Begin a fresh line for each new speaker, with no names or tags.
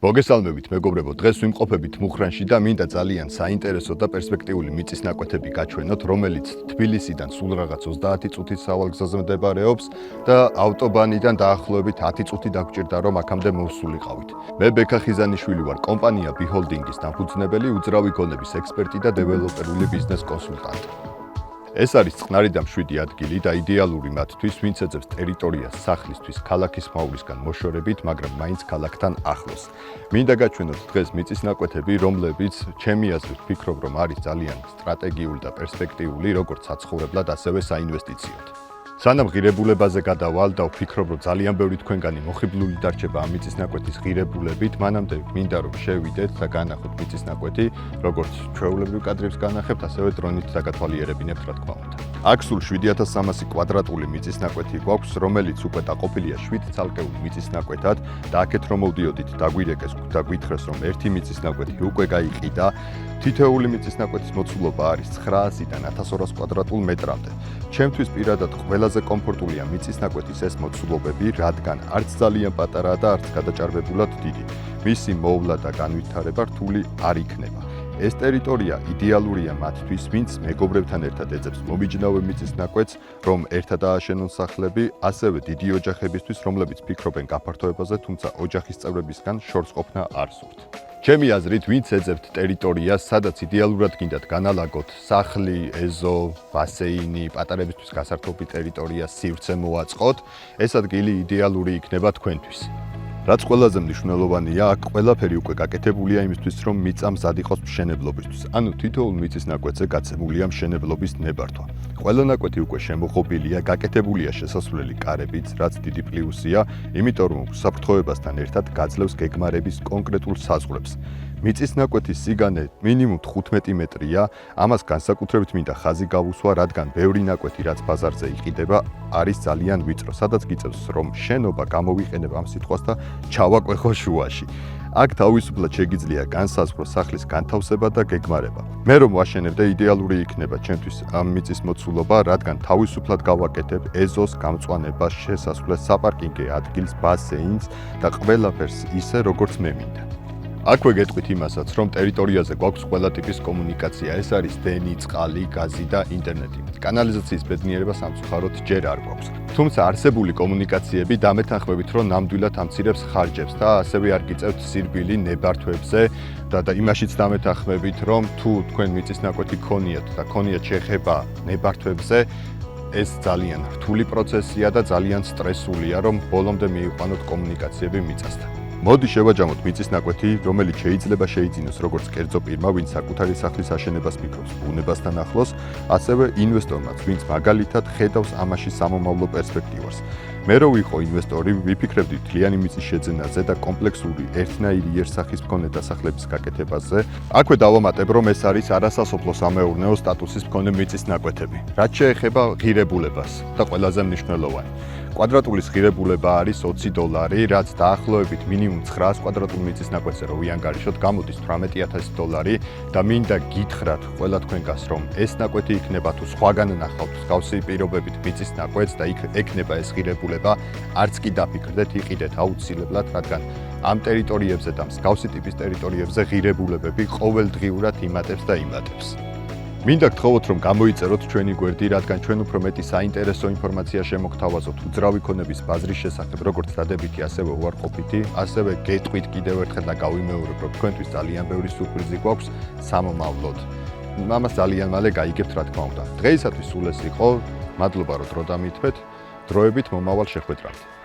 მოგესალმებით მეგობრებო, დღეს ვიმყოფებით მუხრანში და მინდა ძალიან საინტერესო და პერსპექტიული მიწის ნაკვეთები გაჩვენოთ, რომელიც თბილისიდან სულ რაღაც 30 წუთის სავალგზაზე მდებარეობს და ავტობანიდან დაახლოებით 10 წუთი დაგვჭირდა რომ აქამდე მოვსულიყავით. მე ბექა ხიზანიშვილი ვარ, კომპანია B-Holding-ის დამფუძნებელი, უძრავი გონების ექსპერტი და დეველოპერული ბიზნეს კონსულტანტი. ეს არის წყნარი და მშვიდი ადგილი და იდეალური მათთვის, ვინც ეძებს ტერიტორიას სახლისთვის ქალაქის მავრისგან მოშორებით, მაგრამ მაინც ქალაქთან ახლოს. მინდა გაჩვენოთ დღეს მიწის ნაკვეთები, რომლებიც ჩემი აზრით ვფიქრობ, რომ არის ძალიან სტრატეგიული და პერსპექტიული, როგორც საცხოვრებლად, ასევე საინვესტიციოდ. სანამ ღირებულებაზე გადავალ და ვფიქრობ, რომ ძალიან ბევრი თქვენგანი მოხიბლული დარჩება ამ მიწის ნაკვეთის ღირებულებით, მანამდე მინდა რომ შევიდეთ და განახოთ მიწის ნაკვეთი, როგორც ჩვეულებრივ კადრებს განახებთ, ასევე დრონით დაგათვალიერებინებთ, რა თქმა უნდა. აქ სულ 7300 კვადრატული მიწის ნაკვეთი გვაქვს, რომელიც უკვე დაყოფილია 7 ცალკეულ მიწის ნაკვეთად და აქეთ რომ მოვდიოდით, დაგვირეკეს და გვითხრეს, რომ ერთი მიწის ნაკვეთი უკვე გაიყიდა. თითოეული მიწის ნაკვეთის მოცულობა არის 900-დან 1200 კვადრატულ მეტრამდე. ჩემთვის პირადად ყველაზე კომფორტულია მიწის ნაკვეთის ეს მოცულობები, რადგან არც ძალიან პატარაა და არც გადაჭარბებულად დიდი. მისი მოვლა და განვითარება რთული არ იქნება. ეს ტერიტორია იდეალურია მათთვის, ვინც მეგობრებთან ერთად ეძებს მომიჯნავე მიწის ნაკვეთს, რომ ერთად ააშენონ სახლები, ასევე დიდი ოჯახებისთვის, რომლებიც ფიქრობენ გაფართოებაზე, თუმცა ოჯახის წევრებისგან შორს ყოფნა არ სურთ. ჩემი აზრით, ვინც ეძებთ ტერიტორიას, სადაც იდეალურად გინდათ განალაგოთ სახლი, ეზო, ბასეინი, პატარებისთვის გასართობი ტერიტორია, სივრცე მოაწყოთ, ეს ადგილი იდეალური იქნება თქვენთვის. რაც ყველაზე მნიშვნელოვანია, აქ ყველაფერი უკვე გაკეთებულია იმისთვის, რომ მიწა მზად იყოს მშენებლობისთვის. ანუ თითოეულ მიწის ნაკვეთზე გაცემულია მშენებლობის ნებართვა. ყველა ნაკვეთი უკვე შემოღობილია, გაკეთებულია შესასვლელი კარებიც, რაც დიდი პლუსია, იმიტომ რომ უსაფრთხოებასთან ერთად გაძლევს გეგმარების კონკრეტულ საზღვრებს. მიწის ნაკვეთის სიგანე მინიმუმ 15 მეტრია, ამას განსაკუთრებით მინდა ხაზი გავუსვა, რადგან ბევრი ნაკვეთი, რაც ბაზარზე იყიდება, არის ძალიან ვიწრო, სადაც გიწევს, რომ შენობა გამოვიყენებ ამ სიტყვას და ჩავაკვეხო შუაში. აქ თავისუფლად შეგიძლია განსაზღვრო სახლის განთავსება და გეგმარება. მე რომ ვაშენებდე, იდეალური იქნება ჩემთვის ამ მიწის მოცულობა, რადგან თავისუფლად გავაკეთებ ეზოს, გამწვანებას, შესასვლელს, საპარკინგე ადგილს, ბასეინს და ყველაფერს ისე, როგორც მე მინდა. აქვე გეტყვით იმასაც, რომ ტერიტორიაზე გვაქვს ყველა ტიპის კომუნიკაცია, ეს არის დენი, წყალი, გაზი და ინტერნეტი. კანალიზაციის ბედნიერება სამწუხაროდ ჯერ არ გვაქვს. თუმცა არსებული კომუნიკაციები დამეთანხმებით, რომ ნამდვილად ამცირებს ხარჯებს და ასევე არ გიწევთ სირბილი ნებართვებზე და იმაშიც დამეთანხმებით, რომ თუ თქვენ მიწის ნაკვეთი გქონიათ და გქონიათ შეხება ნებართვებზე, ეს ძალიან რთული პროცესია და ძალიან სტრესულია, რომ ბოლომდე მიიყვანოთ კომუნიკაციები მიწასთან. მოდი შევაჯამოთ მიწის ნაკვეთი, რომელიც შეიძლება შეიძინოს როგორც კერძო პირმა, ვინც საკუთარი სახლის აშენებას ფიქრობს ბუნებასთან ახლოს, ასევე ინვესტორმაც, ვინც მაგალითად ხედავს ამაში სამომავლო პერსპექტივას. მე რო ვიყო ინვესტორი, ვიფიქრებდი მთლიანი მიწის შეძენაზე და კომპლექსური ერთნაირი იერსახის მქონე დასახლების გაკეთებაზე. აქვე დავამატებ, რომ ეს არის არასასოფლო სამეურნეო სტატუსის მქონე მიწის ნაკვეთები. რაც შეეხება ღირებულებას და ყველაზე მნიშვნელოვანი. კვადრატულის ღირებულება არის $20, რაც დაახლოებით მინიმუმ 900 კვადრატულ მიწის ნაკვეთზე რო ვიანგარიშოთ, გამოდის $18,000 და მინდა გითხრათ ყველა თქვენგანს, რომ ეს ნაკვეთი იქნება თუ სხვაგან ნახავთ მსგავსი პირობებით მიწის ნაკვეთს და იქ ექნება ეს ღირებულება, არც კი დაფიქრდეთ, იყიდეთ აუცილებლად, რადგან ამ ტერიტორიებზე და მსგავსი ტიპის ტერიტორიებზე ღირებულებები ყოველდღიურად იმატებს და იმატებს. მინდა გთხოვოთ, რომ გამოიწეროთ ჩვენი გვერდი, რადგან ჩვენ უფრო მეტი საინტერესო ინფორმაცია შემოგთავაზოთ უძრავი ქონების ბაზრის შესახებ, როგორც დადებითი, ასევე უარყოფითი, ასევე გეტყვით კიდევ ერთხელ და გავიმეორებ, რომ თქვენთვის ძალიან ბევრი სურპრიზი გვაქვს სამომავლოდ. ამას ძალიან მალე გაიგებთ, რა თქმა უნდა. დღეისათვის სულ ეს იყო. მადლობა, რომ დრო დამითმეთ. დროებით მომავალ შეხვედრამდე.